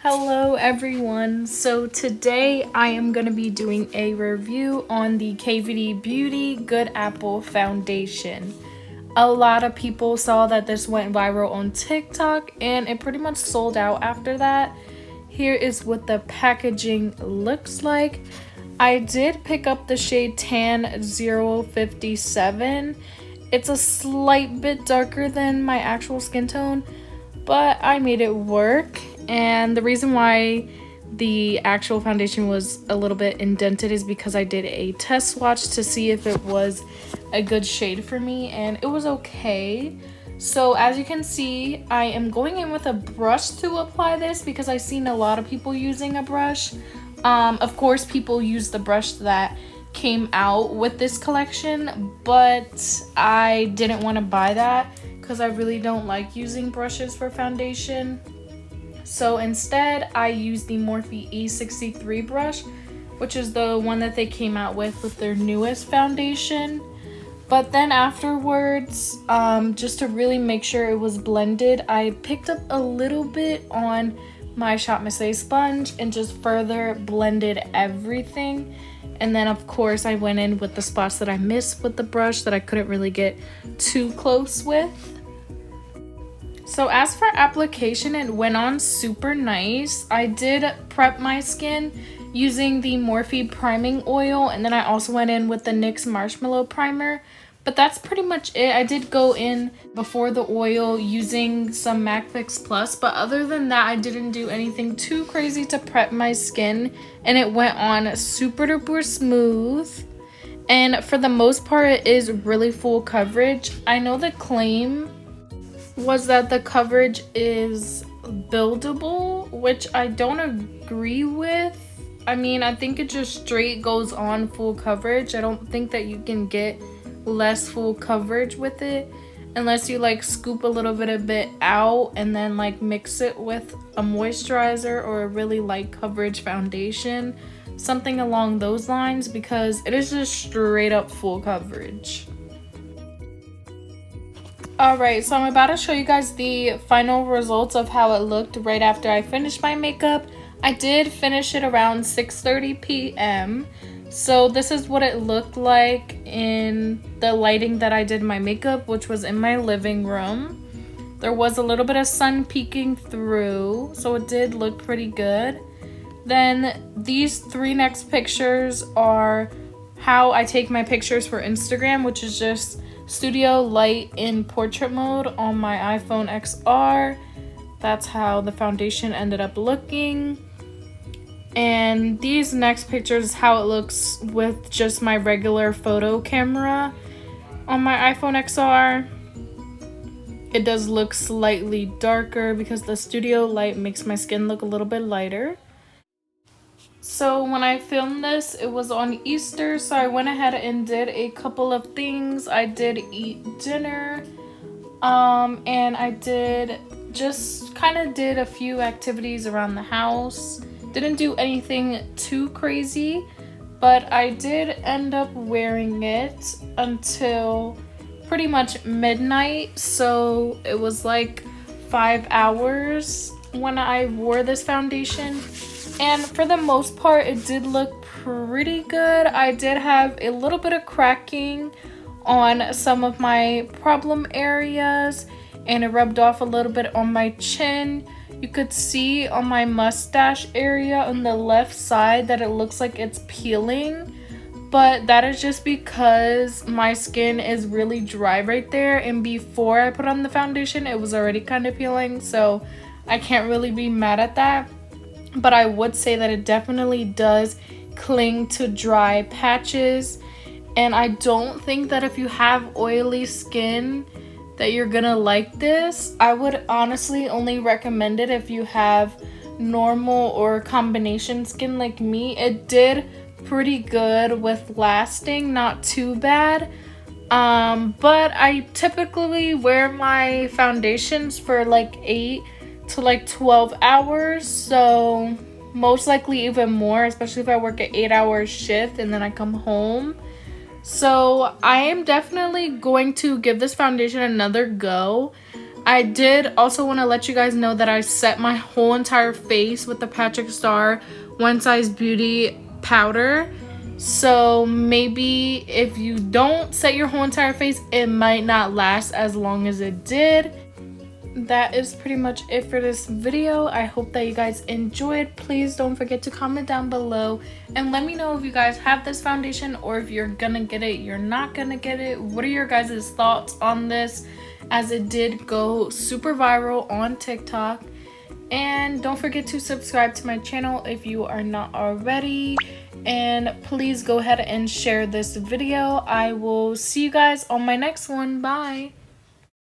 Hello everyone, so today I am going to be doing a review on the KVD Beauty Good Apple Foundation. A lot of people saw that this went viral on TikTok and it pretty much sold out after that. Here is what the packaging looks like. I did pick up the shade Tan 057. It's a slight bit darker than my actual skin tone, but I made it work. And the reason why the actual foundation was a little bit indented is because I did a test swatch to see if it was a good shade for me, and it was okay. So as you can see, I am going in with a brush to apply this because I've seen a lot of people using a brush. Of course, people use the brush that came out with this collection, but I didn't want to buy that because I really don't like using brushes for foundation. So instead, I used the Morphe E63 brush, which is the one that they came out with their newest foundation. But then afterwards, just to really make sure it was blended, I picked up a little bit on my Shop Missy sponge and just further blended everything. And then of course I went in with the spots that I missed with the brush that I couldn't really get too close with. So as for application, it went on super nice. I did prep my skin using the Morphe priming oil, and then I also went in with the NYX marshmallow primer. But that's pretty much it. I did go in before the oil using some MAC Fix Plus, but other than that, I didn't do anything too crazy to prep my skin, and it went on super duper smooth. And for the most part, it is really full coverage. I know the claim was that the coverage is buildable, which I don't agree with. I mean, I think it just straight goes on full coverage. I don't think that you can get less full coverage with it unless you like scoop a little bit of it out and then like mix it with a moisturizer or a really light coverage foundation, something along those lines, because it is just straight up full coverage. Alright, so I'm about to show you guys the final results of how it looked right after I finished my makeup. I did finish it around 6:30 p.m. So this is what it looked like in the lighting that I did my makeup, which was in my living room. There was a little bit of sun peeking through, so it did look pretty good. Then these three next pictures are how I take my pictures for Instagram, which is just studio light in portrait mode on my iPhone XR. That's how the foundation ended up looking. And these next pictures is how it looks with just my regular photo camera on my iPhone XR. It does look slightly darker because the studio light makes my skin look a little bit lighter. So when I filmed this, it was on Easter, so I went ahead and did a couple of things. I did eat dinner, and I did just kind of did a few activities around the house. Didn't do anything too crazy, but I did end up wearing it until pretty much midnight, so it was like 5 hours when I wore this foundation. And for the most part, it did look pretty good. I did have a little bit of cracking on some of my problem areas, and it rubbed off a little bit on my chin. You could see on my mustache area on the left side that it looks like it's peeling, but that is just because my skin is really dry right there, and before I put on the foundation, it was already kind of peeling, so I can't really be mad at that. But I would say that it definitely does cling to dry patches, and I don't think that if you have oily skin that you're gonna like this. I would honestly only recommend it if you have normal or combination skin like me. It did pretty good with lasting, not too bad. But I typically wear my foundations for like 8 to like 12 hours, so most likely even more, especially if I work an 8-hour shift and then I come home. So I am definitely going to give this foundation another go. I did also want to let you guys know that I set my whole entire face with the Patrick Star One Size Beauty powder. So maybe if you don't set your whole entire face, it might not last as long as it did. That is pretty much it for this video. I hope that you guys enjoyed. Please don't forget to comment down below and let me know if you guys have this foundation or if you're gonna get it, you're not gonna get it. What are your guys' thoughts on this, as it did go super viral on TikTok? And don't forget to subscribe to my channel if you are not already, and please go ahead and share this video. I will see you guys on my next one. Bye.